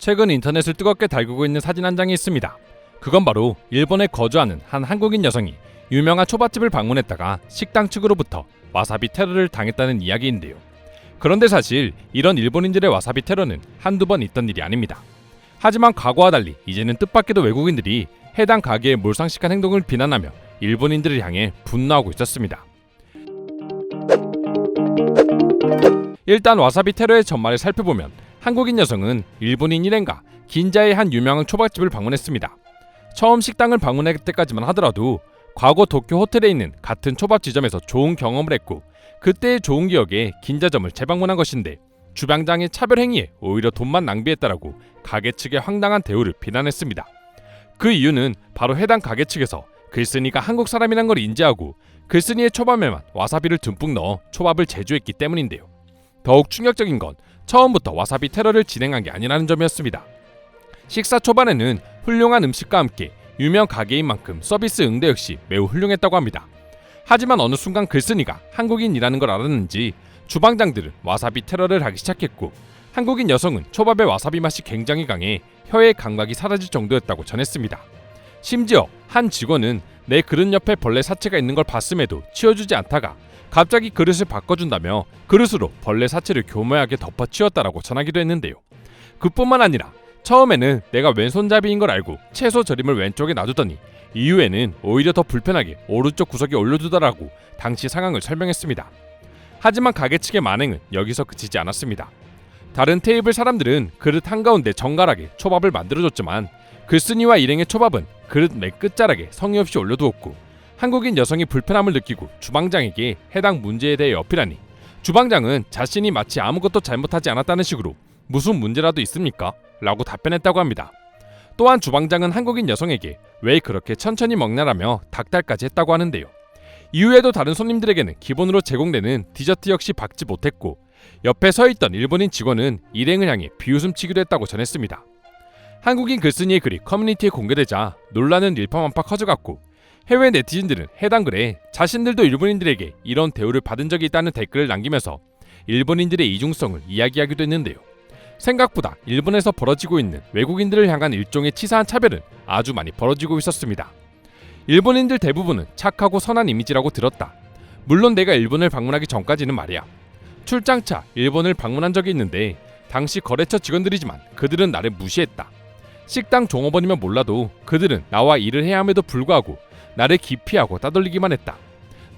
최근 인터넷을 뜨겁게 달구고 있는 사진 한 장이 있습니다. 그건 바로 일본에 거주하는 한 한국인 여성이 유명한 초밥집을 방문했다가 식당 측으로부터 와사비 테러를 당했다는 이야기인데요. 그런데 사실 이런 일본인들의 와사비 테러는 한두 번 있던 일이 아닙니다. 하지만 과거와 달리 이제는 뜻밖에도 외국인들이 해당 가게의 몰상식한 행동을 비난하며 일본인들을 향해 분노하고 있었습니다. 일단 와사비 테러의 전말을 살펴보면 한국인 여성은 일본인 일행과 긴자의 한 유명한 초밥집을 방문했습니다. 처음 식당을 방문할 때까지만 하더라도 과거 도쿄 호텔에 있는 같은 초밥 지점에서 좋은 경험을 했고 그때의 좋은 기억에 긴자점을 재방문한 것인데 주방장의 차별 행위에 오히려 돈만 낭비했다라고 가게 측의 황당한 대우를 비난했습니다. 그 이유는 바로 해당 가게 측에서 글쓴이가 한국 사람이란 걸 인지하고 글쓴이의 초밥에만 와사비를 듬뿍 넣어 초밥을 제조했기 때문인데요. 더욱 충격적인 건 처음부터 와사비 테러를 진행한 게 아니라는 점이었습니다. 식사 초반에는 훌륭한 음식과 함께 유명 가게인 만큼 서비스 응대 역시 매우 훌륭했다고 합니다. 하지만 어느 순간 글쓴이가 한국인이라는 걸 알았는지 주방장들은 와사비 테러를 하기 시작했고 한국인 여성은 초밥의 와사비 맛이 굉장히 강해 혀의 감각이 사라질 정도였다고 전했습니다. 심지어 한 직원은 내 그릇 옆에 벌레 사체가 있는 걸 봤음에도 치워주지 않다가 갑자기 그릇을 바꿔준다며 그릇으로 벌레 사체를 교묘하게 덮어치웠다라고 전하기도 했는데요. 그뿐만 아니라 처음에는 내가 왼손잡이인 걸 알고 채소 절임을 왼쪽에 놔두더니 이후에는 오히려 더 불편하게 오른쪽 구석에 올려두더라고 당시 상황을 설명했습니다. 하지만 가게 측의 만행은 여기서 그치지 않았습니다. 다른 테이블 사람들은 그릇 한가운데 정갈하게 초밥을 만들어줬지만 글쓴이와 일행의 초밥은 그릇 맨 끝자락에 성의 없이 올려두었고 한국인 여성이 불편함을 느끼고 주방장에게 해당 문제에 대해 어필하니 주방장은 자신이 마치 아무것도 잘못하지 않았다는 식으로 무슨 문제라도 있습니까? 라고 답변했다고 합니다. 또한 주방장은 한국인 여성에게 왜 그렇게 천천히 먹냐라며 닥달까지 했다고 하는데요. 이후에도 다른 손님들에게는 기본으로 제공되는 디저트 역시 받지 못했고 옆에 서있던 일본인 직원은 일행을 향해 비웃음치기도 했다고 전했습니다. 한국인 글쓴이의 글이 커뮤니티에 공개되자 논란은 일파만파 커져갔고 해외 네티즌들은 해당 글에 자신들도 일본인들에게 이런 대우를 받은 적이 있다는 댓글을 남기면서 일본인들의 이중성을 이야기하기도 했는데요. 생각보다 일본에서 벌어지고 있는 외국인들을 향한 일종의 치사한 차별은 아주 많이 벌어지고 있었습니다. 일본인들 대부분은 착하고 선한 이미지라고 들었다. 물론 내가 일본을 방문하기 전까지는 말이야. 출장차 일본을 방문한 적이 있는데 당시 거래처 직원들이지만 그들은 나를 무시했다. 식당 종업원이면 몰라도 그들은 나와 일을 해야 함에도 불구하고 나를 기피하고 따돌리기만 했다.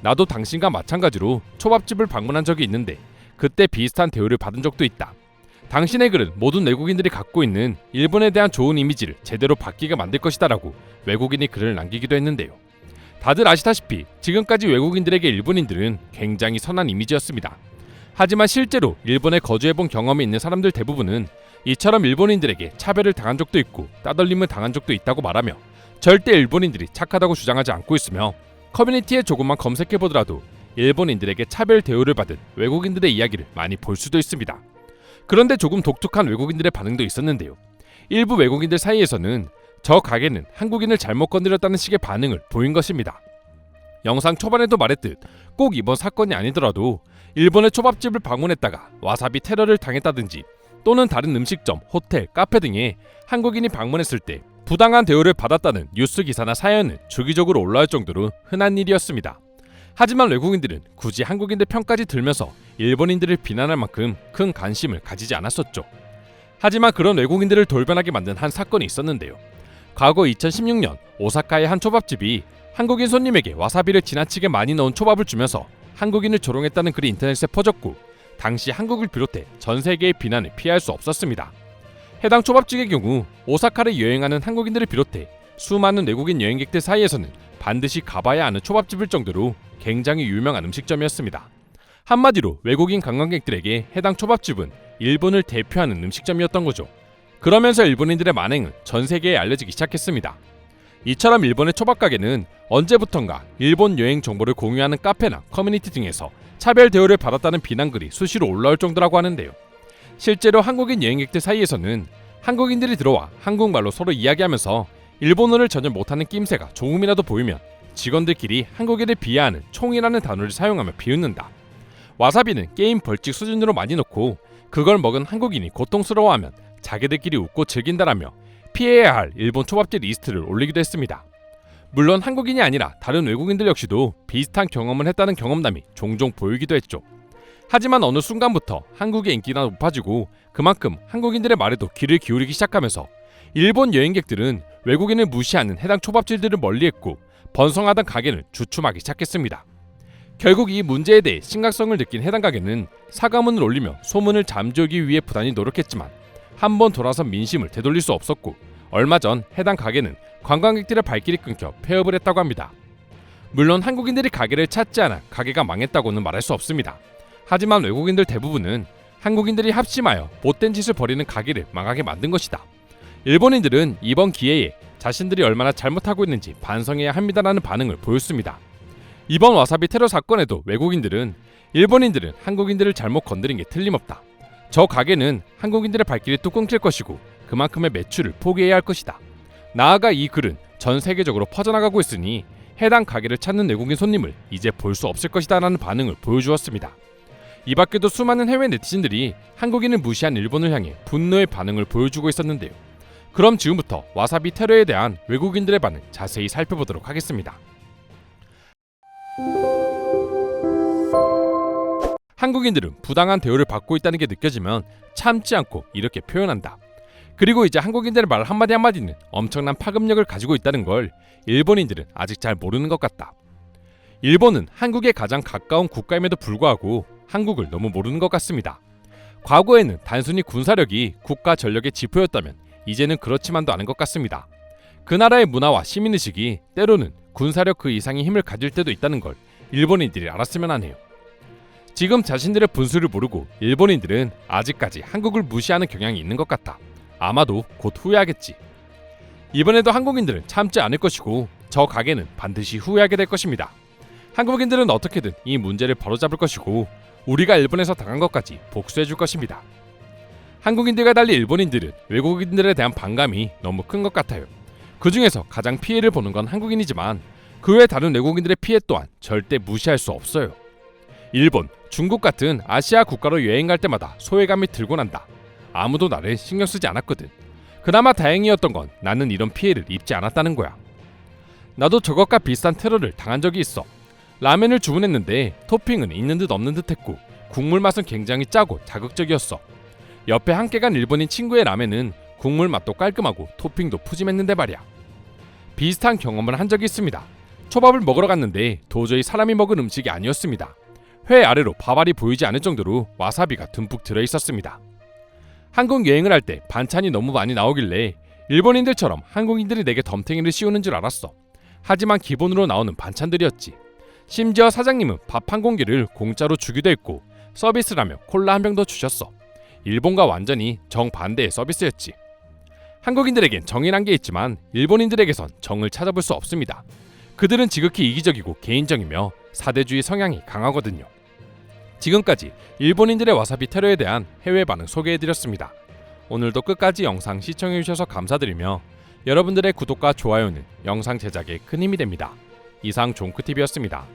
나도 당신과 마찬가지로 초밥집을 방문한 적이 있는데 그때 비슷한 대우를 받은 적도 있다. 당신의 글은 모든 외국인들이 갖고 있는 일본에 대한 좋은 이미지를 제대로 바뀌게 만들 것이다 라고 외국인이 글을 남기기도 했는데요. 다들 아시다시피 지금까지 외국인들에게 일본인들은 굉장히 선한 이미지였습니다. 하지만 실제로 일본에 거주해본 경험이 있는 사람들 대부분은 이처럼 일본인들에게 차별을 당한 적도 있고 따돌림을 당한 적도 있다고 말하며 절대 일본인들이 착하다고 주장하지 않고 있으며 커뮤니티에 조금만 검색해보더라도 일본인들에게 차별 대우를 받은 외국인들의 이야기를 많이 볼 수도 있습니다. 그런데 조금 독특한 외국인들의 반응도 있었는데요. 일부 외국인들 사이에서는 저 가게는 한국인을 잘못 건드렸다는 식의 반응을 보인 것입니다. 영상 초반에도 말했듯 꼭 이번 사건이 아니더라도 일본의 초밥집을 방문했다가 와사비 테러를 당했다든지 또는 다른 음식점, 호텔, 카페 등에 한국인이 방문했을 때 부당한 대우를 받았다는 뉴스 기사나 사연은 주기적으로 올라올 정도로 흔한 일이었습니다. 하지만 외국인들은 굳이 한국인들 편까지 들면서 일본인들을 비난할 만큼 큰 관심을 가지지 않았었죠. 하지만 그런 외국인들을 돌변하게 만든 한 사건이 있었는데요. 과거 2016년 오사카의 한 초밥집이 한국인 손님에게 와사비를 지나치게 많이 넣은 초밥을 주면서 한국인을 조롱했다는 글이 인터넷에 퍼졌고 당시 한국을 비롯해 전 세계의 비난을 피할 수 없었습니다. 해당 초밥집의 경우 오사카를 여행하는 한국인들을 비롯해 수많은 외국인 여행객들 사이에서는 반드시 가봐야 하는 초밥집일 정도로 굉장히 유명한 음식점이었습니다. 한마디로 외국인 관광객들에게 해당 초밥집은 일본을 대표하는 음식점이었던 거죠. 그러면서 일본인들의 만행은 전 세계에 알려지기 시작했습니다. 이처럼 일본의 초밥 가게는 언제부턴가 일본 여행 정보를 공유하는 카페나 커뮤니티 등에서 차별 대우를 받았다는 비난글이 수시로 올라올 정도라고 하는데요. 실제로 한국인 여행객들 사이에서는 한국인들이 들어와 한국말로 서로 이야기하면서 일본어를 전혀 못하는 낌새가 조금이라도 보이면 직원들끼리 한국인을 비하하는 총이라는 단어를 사용하며 비웃는다. 와사비는 게임 벌칙 수준으로 많이 넣고 그걸 먹은 한국인이 고통스러워하면 자기들끼리 웃고 즐긴다라며 피해야 할 일본 초밥집 리스트를 올리기도 했습니다. 물론 한국인이 아니라 다른 외국인들 역시도 비슷한 경험을 했다는 경험담이 종종 보이기도 했죠. 하지만 어느 순간부터 한국의 인기가 높아지고 그만큼 한국인들의 말에도 귀를 기울이기 시작하면서 일본 여행객들은 외국인을 무시하는 해당 초밥집들을 멀리했고 번성하던 가게는 주춤하기 시작했습니다. 결국 이 문제에 대해 심각성을 느낀 해당 가게는 사과문을 올리며 소문을 잠재우기 위해 부단히 노력했지만 한번 돌아선 민심을 되돌릴 수 없었고 얼마 전 해당 가게는 관광객들의 발길이 끊겨 폐업을 했다고 합니다. 물론 한국인들이 가게를 찾지 않아 가게가 망했다고는 말할 수 없습니다. 하지만 외국인들 대부분은 한국인들이 합심하여 못된 짓을 벌이는 가게를 망하게 만든 것이다. 일본인들은 이번 기회에 자신들이 얼마나 잘못하고 있는지 반성해야 합니다라는 반응을 보였습니다. 이번 와사비 테러 사건에도 외국인들은 일본인들은 한국인들을 잘못 건드린 게 틀림없다. 저 가게는 한국인들의 발길이 뚝 끊길 것이고 그만큼의 매출을 포기해야 할 것이다. 나아가 이 글은 전 세계적으로 퍼져나가고 있으니 해당 가게를 찾는 외국인 손님을 이제 볼 수 없을 것이다 라는 반응을 보여주었습니다. 이 밖에도 수많은 해외 네티즌들이 한국인을 무시한 일본을 향해 분노의 반응을 보여주고 있었는데요. 그럼 지금부터 와사비 테러에 대한 외국인들의 반응 자세히 살펴보도록 하겠습니다. 한국인들은 부당한 대우를 받고 있다는 게 느껴지면 참지 않고 이렇게 표현한다. 그리고 이제 한국인들의 말 한마디 한마디는 엄청난 파급력을 가지고 있다는 걸 일본인들은 아직 잘 모르는 것 같다. 일본은 한국에 가장 가까운 국가임에도 불구하고 한국을 너무 모르는 것 같습니다. 과거에는 단순히 군사력이 국가 전력의 지표였다면 이제는 그렇지만도 않은 것 같습니다. 그 나라의 문화와 시민의식이 때로는 군사력 그 이상의 힘을 가질 때도 있다는 걸 일본인들이 알았으면 하네요. 지금 자신들의 분수를 모르고 일본인들은 아직까지 한국을 무시하는 경향이 있는 것 같다. 아마도 곧 후회하겠지. 이번에도 한국인들은 참지 않을 것이고 저 가게는 반드시 후회하게 될 것입니다. 한국인들은 어떻게든 이 문제를 바로잡을 것이고 우리가 일본에서 당한 것까지 복수해 줄 것입니다. 한국인들과 달리 일본인들은 외국인들에 대한 반감이 너무 큰 것 같아요. 그 중에서 가장 피해를 보는 건 한국인이지만 그 외 다른 외국인들의 피해 또한 절대 무시할 수 없어요. 일본, 중국 같은 아시아 국가로 여행 갈 때마다 소외감이 들고 난다. 아무도 나를 신경 쓰지 않았거든. 그나마 다행이었던 건 나는 이런 피해를 입지 않았다는 거야. 나도 저것과 비슷한 테러를 당한 적이 있어. 라면을 주문했는데 토핑은 있는 듯 없는 듯 했고 국물 맛은 굉장히 짜고 자극적이었어. 옆에 함께 간 일본인 친구의 라면은 국물 맛도 깔끔하고 토핑도 푸짐했는데 말이야. 비슷한 경험을 한 적이 있습니다. 초밥을 먹으러 갔는데 도저히 사람이 먹은 음식이 아니었습니다. 회 아래로 밥알이 보이지 않을 정도로 와사비가 듬뿍 들어있었습니다. 한국 여행을 할 때 반찬이 너무 많이 나오길래 일본인들처럼 한국인들이 내게 덤탱이를 씌우는 줄 알았어. 하지만 기본으로 나오는 반찬들이었지. 심지어 사장님은 밥 한 공기를 공짜로 주기도 했고 서비스라며 콜라 한 병도 주셨어. 일본과 완전히 정반대의 서비스였지. 한국인들에겐 정이란 게 있지만 일본인들에게선 정을 찾아볼 수 없습니다. 그들은 지극히 이기적이고 개인적이며 사대주의 성향이 강하거든요. 지금까지 일본인들의 와사비 테러에 대한 해외 반응 소개해드렸습니다. 오늘도 끝까지 영상 시청해주셔서 감사드리며 여러분들의 구독과 좋아요는 영상 제작에 큰 힘이 됩니다. 이상 종크TV였습니다.